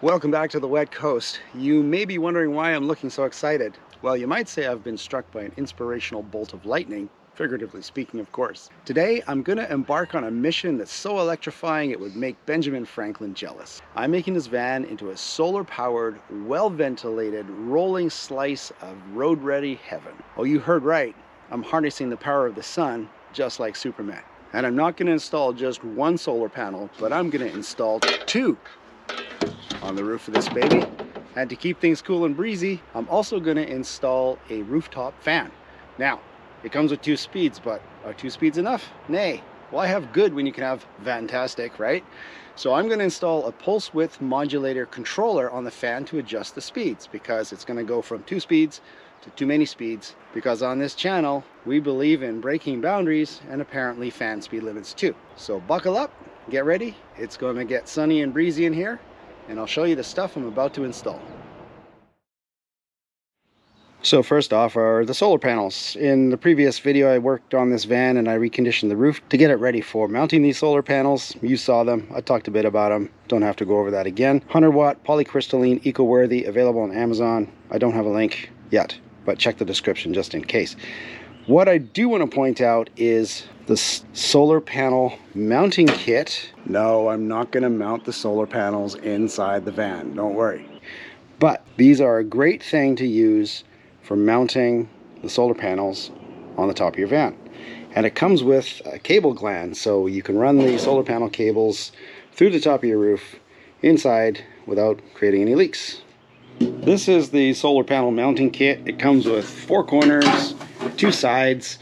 Welcome back to the wet coast. You may be wondering why I'm looking so excited. Well, you might say I've been struck by an inspirational bolt of lightning, figuratively speaking, of course. Today, I'm going to embark on a mission that's so electrifying it would make Benjamin Franklin jealous. I'm making this van into a solar-powered, well-ventilated, rolling slice of road-ready heaven. Oh, you heard right. I'm harnessing the power of the sun, just like Superman. And I'm not going to install just one solar panel, but I'm going to install two on the roof of this baby. And to keep things cool and breezy, I'm also going to install a rooftop fan. Now, it comes with 2 speeds, but are 2 speeds enough? Nay. Why have good when you can have fantastic, right? So I'm going to install a pulse width modulator controller on the fan to adjust the speeds, because it's going to go from 2 speeds to too many speeds, because on this channel we believe in breaking boundaries and apparently fan speed limits too. So buckle up, get ready, it's going to get sunny and breezy in here, and I'll show you the stuff I'm about to install. So first off are the solar panels. In the previous video I worked on this van and I reconditioned the roof to get it ready for mounting these solar panels. You saw them, I talked a bit about them, don't have to go over that again. 100 watt polycrystalline, eco-worthy, available on Amazon. I don't have a link yet, but check the description just in case. What I do want to point out is the solar panel mounting kit. No, I'm not going to mount the solar panels inside the van, don't worry. But these are a great thing to use for mounting the solar panels on the top of your van. And it comes with a cable gland, so you can run the solar panel cables through the top of your roof inside without creating any leaks. This is the solar panel mounting kit. It comes with 4 corners, 2 sides,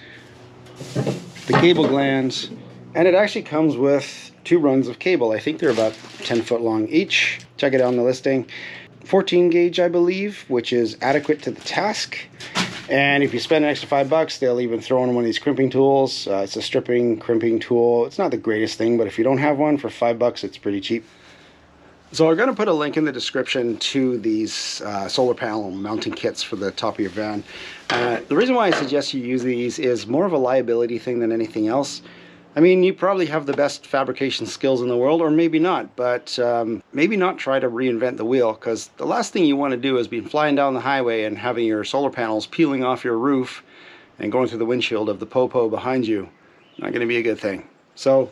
the cable glands, and it actually comes with 2 runs of cable. I think they're about 10 foot long each. Check it out on the listing. 14 gauge, I believe, which is adequate to the task. And if you spend an extra $5, they'll even throw in one of these crimping tools. It's a stripping crimping tool. It's not the greatest thing, but if you don't have one, for $5, it's pretty cheap. So I'm going to put a link in the description to these solar panel mounting kits for the top of your van. The reason why I suggest you use these is more of a liability thing than anything else. I mean, you probably have the best fabrication skills in the world, or maybe not, but maybe not try to reinvent the wheel, because the last thing you want to do is be flying down the highway and having your solar panels peeling off your roof and going through the windshield of the Popo behind you. Not going to be a good thing. So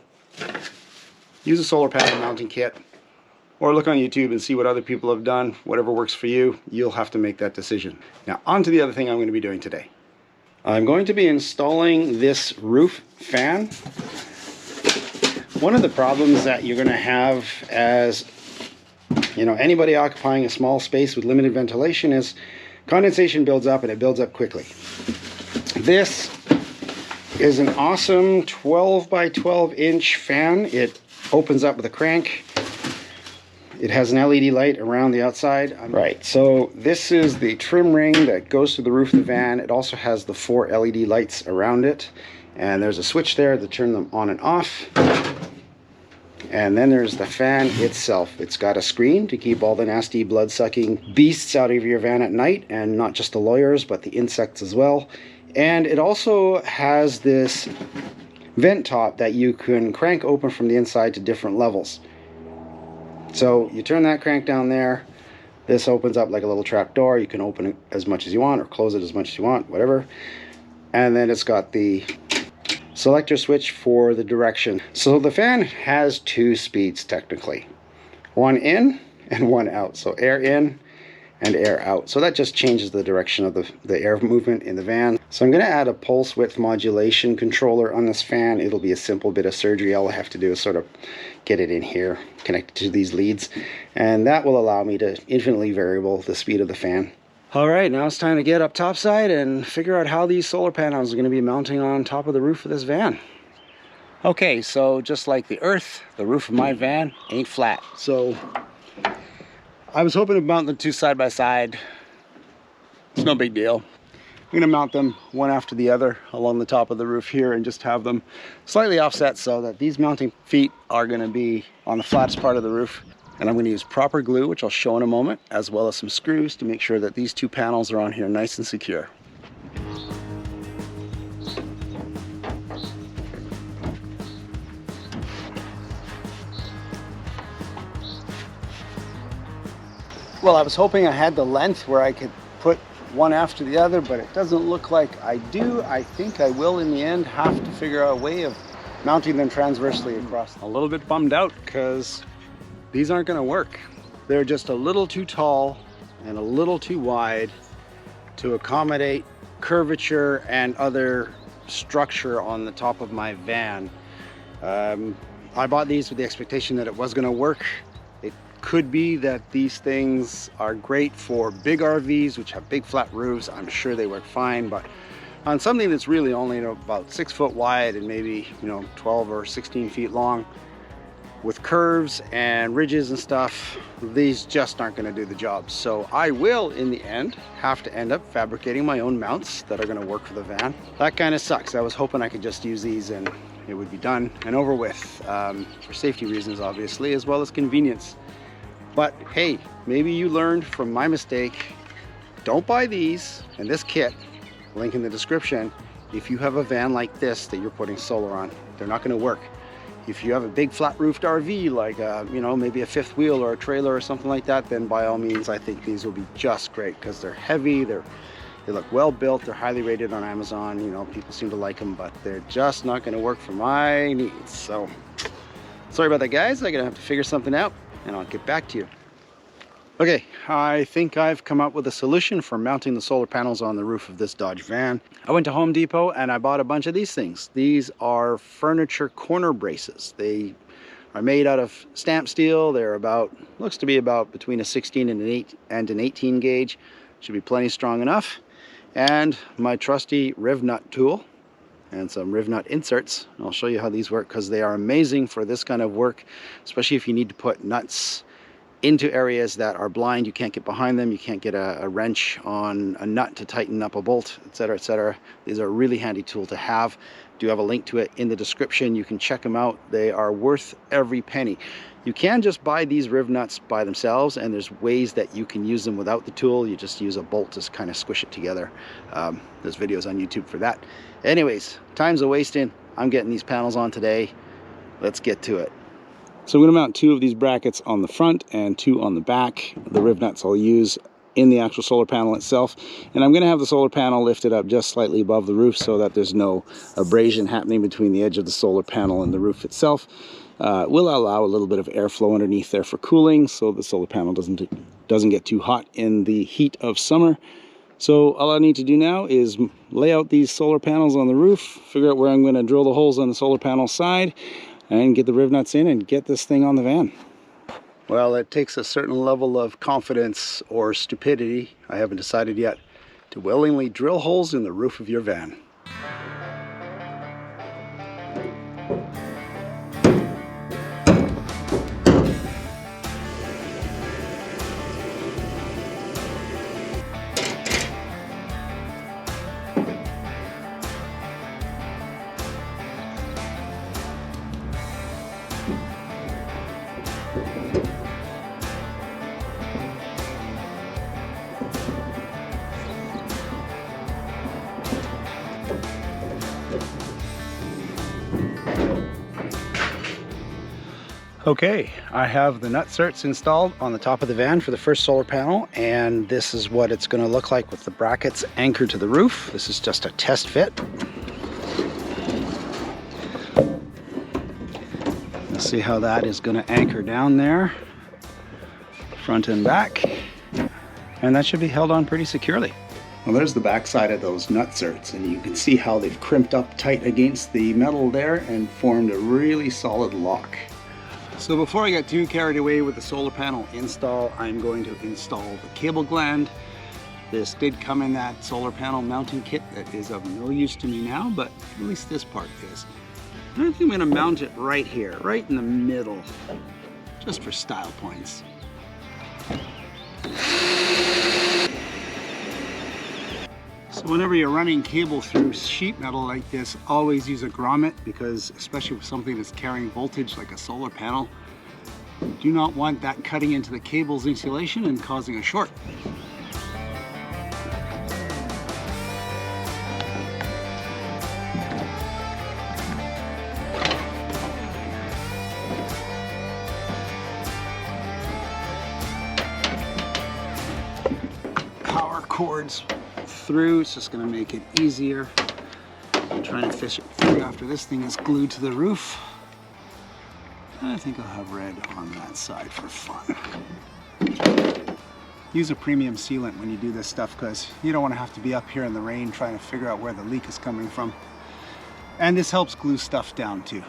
use a solar panel mounting kit, or look on YouTube and see what other people have done. Whatever works for you, you'll have to make that decision. Now on to the other thing I'm going to be doing today. I'm going to be installing this roof fan. One of the problems that you're going to have as, you know, anybody occupying a small space with limited ventilation is condensation builds up, and it builds up quickly. This is an awesome 12 by 12 inch fan. It opens up with a crank. It has an LED light around the outside. Right, so this is the trim ring that goes to the roof of the van. It also has the 4 LED lights around it. And there's a switch there to turn them on and off. And then there's the fan itself. It's got a screen to keep all the nasty blood-sucking beasts out of your van at night, and not just the lawyers, but the insects as well. And it also has this vent top that you can crank open from the inside to different levels. So you turn that crank down there, this opens up like a little trap door. You can open it as much as you want or close it as much as you want, whatever. And then it's got the selector switch for the direction. So the fan has 2 speeds technically. 1 in and 1 out. So air in and air out. So that just changes the direction of the air movement in the van. So I'm going to add a pulse width modulation controller on this fan. It'll be a simple bit of surgery. All I have to do is sort of get it in here, connected to these leads, and that will allow me to infinitely variable the speed of the fan. All right, now it's time to get up topside and figure out how these solar panels are going to be mounting on top of the roof of this van. Okay, so just like the earth, the roof of my van ain't flat. So I was hoping to mount the 2 side by side. It's no big deal. I'm going to mount them one after the other along the top of the roof here and just have them slightly offset so that these mounting feet are going to be on the flattest part of the roof. And I'm going to use proper glue, which I'll show in a moment, as well as some screws to make sure that these 2 panels are on here nice and secure. Well, I was hoping I had the length where I could put one after the other, but it doesn't look like I do. I think I will in the end have to figure out a way of mounting them transversely across. A little bit bummed out because these aren't going to work. They're just a little too tall and a little too wide to accommodate curvature and other structure on the top of my van. I bought these with the expectation that it was going to work. It could be that these things are great for big RVs which have big flat roofs. I'm sure they work fine, but on something that's really only about 6 foot wide and maybe 12 or 16 feet long, with curves and ridges and stuff, these just aren't going to do the job. So I will in the end have to end up fabricating my own mounts that are going to work for the van. That kind of sucks. I was hoping I could just use these and it would be done and over with, for safety reasons obviously, as well as convenience. But hey, maybe you learned from my mistake. Don't buy these and this kit, link in the description, if you have a van like this that you're putting solar on. They're not going to work. If you have a big flat roofed RV like maybe a fifth wheel or a trailer or something like that, then by all means I think these will be just great because they're heavy, they look well built, they're highly rated on Amazon. People seem to like them, but they're just not going to work for my needs. So sorry about that, guys. I'm gonna have to figure something out and I'll get back to you. Okay, I think I've come up with a solution for mounting the solar panels on the roof of this Dodge van. I went to Home Depot and I bought a bunch of these things. These are furniture corner braces. They are made out of stamp steel. They're looks to be about between a 16 and an 18 gauge. Should be plenty strong enough. And my trusty rivnut tool and some rivnut inserts. I'll show you how these work because they are amazing for this kind of work, especially if you need to put nuts into areas that are blind. You can't get behind them, you can't get a wrench on a nut to tighten up a bolt, etc., etc. These are a really handy tool to have. Do have a link to it in the description. You can check them out. They are worth every penny. You can just buy these rivnuts by themselves, and there's ways that you can use them without the tool. You just use a bolt to kind of squish it together. There's videos on YouTube for that. Anyways, time's a wasting. I'm getting these panels on today. Let's get to it. So I'm going to mount 2 of these brackets on the front and 2 on the back. The rivnuts I'll use in the actual solar panel itself. And I'm going to have the solar panel lifted up just slightly above the roof so that there's no abrasion happening between the edge of the solar panel and the roof itself. Will allow a little bit of airflow underneath there for cooling so the solar panel doesn't get too hot in the heat of summer. So all I need to do now is lay out these solar panels on the roof, figure out where I'm going to drill the holes on the solar panel side, and get the rivnuts in and get this thing on the van. Well, it takes a certain level of confidence or stupidity, I haven't decided yet, to willingly drill holes in the roof of your van. Okay, I have the nut certs installed on the top of the van for the first solar panel, and this is what it's going to look like with the brackets anchored to the roof. This is just a test fit. Let's see how that is going to anchor down there, front and back, and that should be held on pretty securely. Well, there's the back side of those nut certs, and you can see how they've crimped up tight against the metal there and formed a really solid lock. So before I get too carried away with the solar panel install, I'm going to install the cable gland. This did come in that solar panel mounting kit that is of no use to me now, but at least this part is. I think I'm going to mount it right here, right in the middle, just for style points. So whenever you're running cable through sheet metal like this, always use a grommet, because especially with something that's carrying voltage like a solar panel, you do not want that cutting into the cable's insulation and causing a short. power cords through. It's just going to make it easier. I'm trying to fish it through after this thing is glued to the roof. I think I'll have red on that side for fun. Use a premium sealant when you do this stuff because you don't want to have to be up here in the rain trying to figure out where the leak is coming from. And this helps glue stuff down too.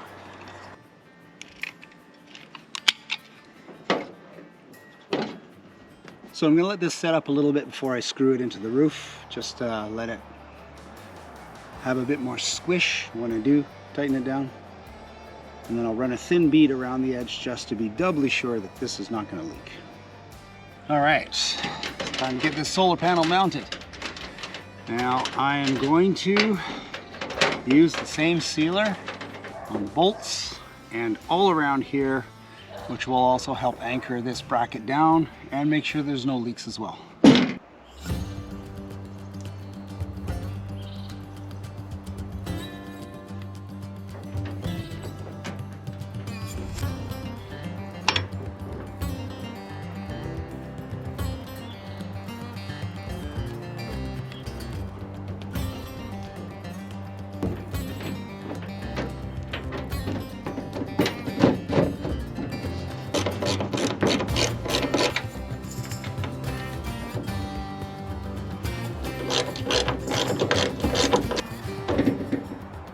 So I'm going to let this set up a little bit before I screw it into the roof. Just let it have a bit more squish when I do tighten it down. And then I'll run a thin bead around the edge just to be doubly sure that this is not going to leak. All right, time to get this solar panel mounted. Now I am going to use the same sealer on the bolts and all around here, which will also help anchor this bracket down and make sure there's no leaks as well.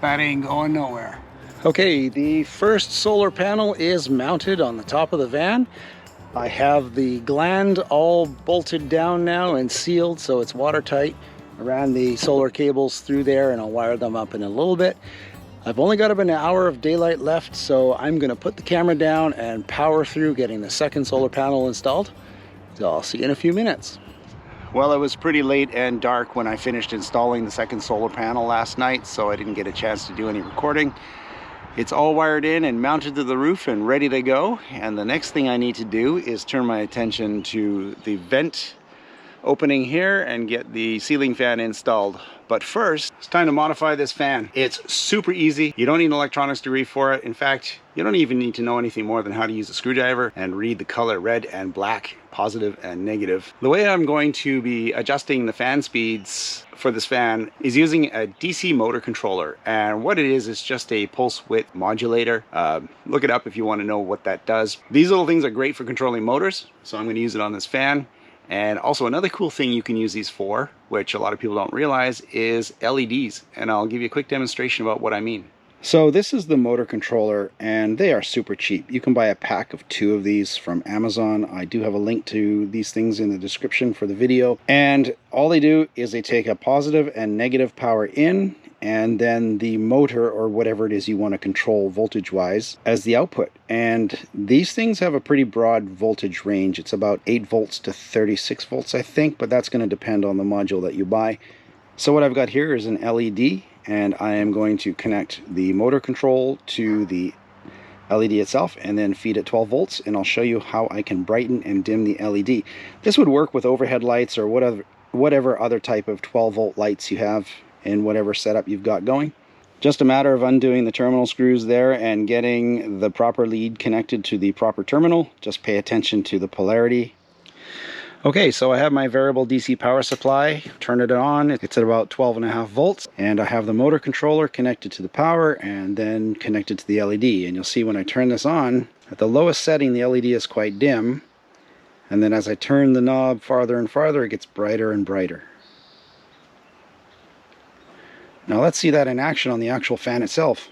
That ain't going nowhere. Okay, the first solar panel is mounted on the top of the van. I have the gland all bolted down now and sealed so it's watertight. I ran the solar cables through there and I'll wire them up in a little bit. I've only got about an hour of daylight left, so I'm gonna put the camera down and power through getting the second solar panel installed. So I'll see you in a few minutes. Well, it was pretty late and dark when I finished installing the second solar panel last night, so I didn't get a chance to do any recording. It's all wired in and mounted to the roof and ready to go. And the next thing I need to do is turn my attention to the vent opening here and get the ceiling fan installed. But first, it's time to modify this fan. It's super easy. You don't need an electronics degree for it. In fact, you don't even need to know anything more than how to use a screwdriver and read the color red and black, positive and negative. The way I'm going to be adjusting the fan speeds for this fan is using a DC motor controller. And what it is just a pulse width modulator. Look it up if you want to know what that does. These little things are great for controlling motors, so I'm going to use it on this fan. And also another cool thing you can use these for, which a lot of people don't realize, is LEDs. And I'll give you a quick demonstration about what I mean. So this is the motor controller and they are super cheap. You can buy a pack of 2 of these from Amazon. I do have a link to these things in the description for the video. And all they do is they take a positive and negative power in, and then the motor or whatever it is you want to control voltage wise as the output. And these things have a pretty broad voltage range. It's about 8 volts to 36 volts I think, but that's going to depend on the module that you buy. So what I've got here is an LED, and I am going to connect the motor control to the LED itself and then feed it 12 volts, and I'll show you how I can brighten and dim the LED. This would work with overhead lights or whatever other type of 12 volt lights you have in whatever setup you've got going. Just a matter of undoing the terminal screws there and getting the proper lead connected to the proper terminal. Just pay attention to the polarity. Okay, so I have my variable DC power supply, turn it on, it's at about 12.5 volts, and I have the motor controller connected to the power and then connected to the LED. And you'll see when I turn this on, at the lowest setting the LED is quite dim, and then as I turn the knob farther and farther it gets brighter and brighter. Now let's see that in action on the actual fan itself.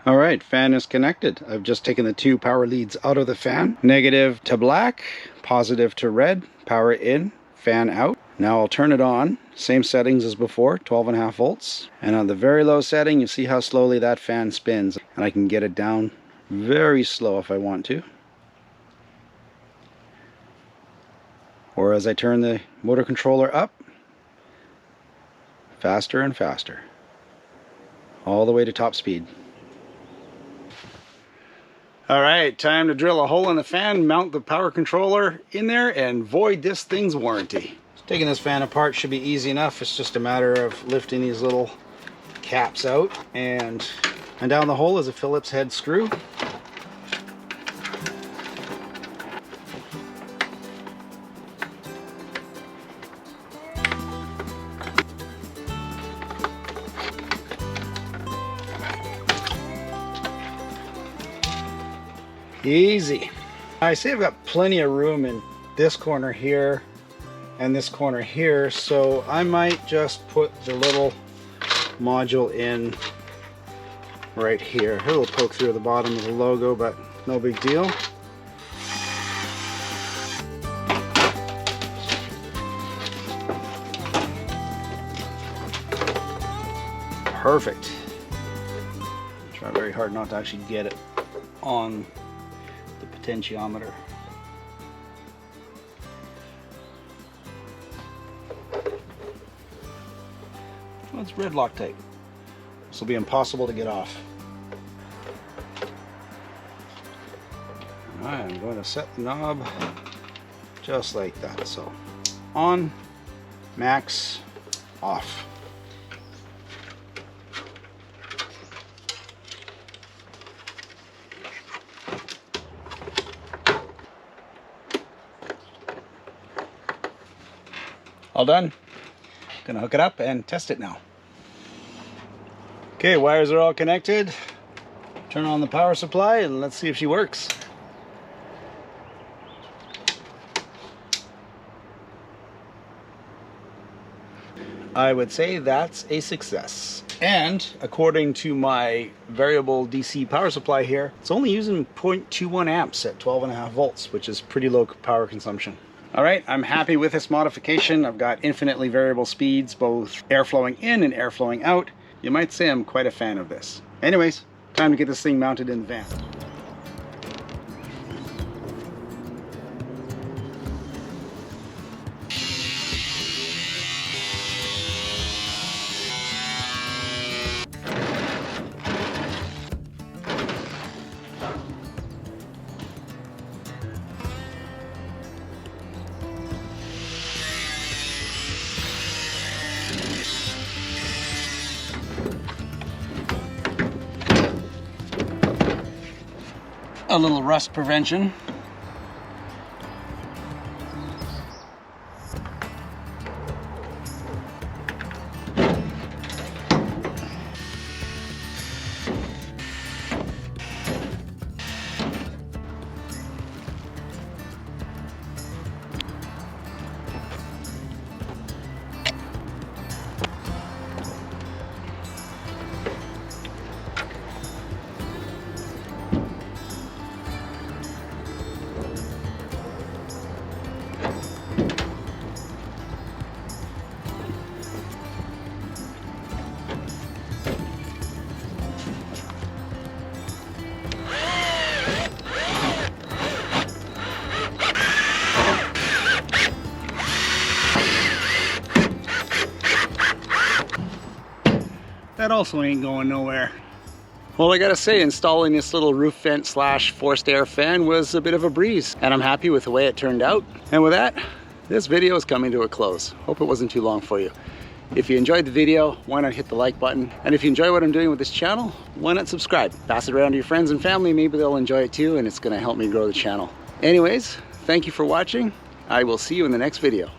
Alright, fan is connected. I've just taken the 2 power leads out of the fan. Negative to black, positive to red, power in, fan out. Now I'll turn it on, same settings as before, 12.5 volts. And on the very low setting, you see how slowly that fan spins. And I can get it down very slow if I want to. Or as I turn the motor controller up, faster and faster. All the way to top speed. Alright, time to drill a hole in the fan, mount the power controller in there, and void this thing's warranty. Taking this fan apart should be easy enough. It's just a matter of lifting these little caps out, and down the hole is a Phillips head screw. Easy. I see I've got plenty of room in this corner here and this corner here, so I might just put the little module in right here. It'll poke through the bottom of the logo, but no big deal. Perfect. Try very hard not to actually get it on the potentiometer. Well, it's red Loctite. This will be impossible to get off. I'm going to set the knob just like that. So on, max, off. All done. Gonna hook it up and test it now. Okay, wires are all connected. Turn on the power supply and let's see if she works. I would say that's a success. And according to my variable DC power supply here, it's only using 0.21 amps at 12.5 volts, which is pretty low power consumption. All right, I'm happy with this modification. I've got infinitely variable speeds, both air flowing in and air flowing out. You might say I'm quite a fan of this. Anyways, time to get this thing mounted in the van. A little rust prevention. That also ain't going nowhere. Well, I gotta say, installing this little roof vent slash forced air fan was a bit of a breeze, and I'm happy with the way it turned out. And with that, this video is coming to a close. Hope it wasn't too long for you. If you enjoyed the video, why not hit the like button? And if you enjoy what I'm doing with this channel, why not subscribe? Pass it around to your friends and family, maybe they'll enjoy it too, and it's gonna help me grow the channel. Anyways, thank you for watching. I will see you in the next video.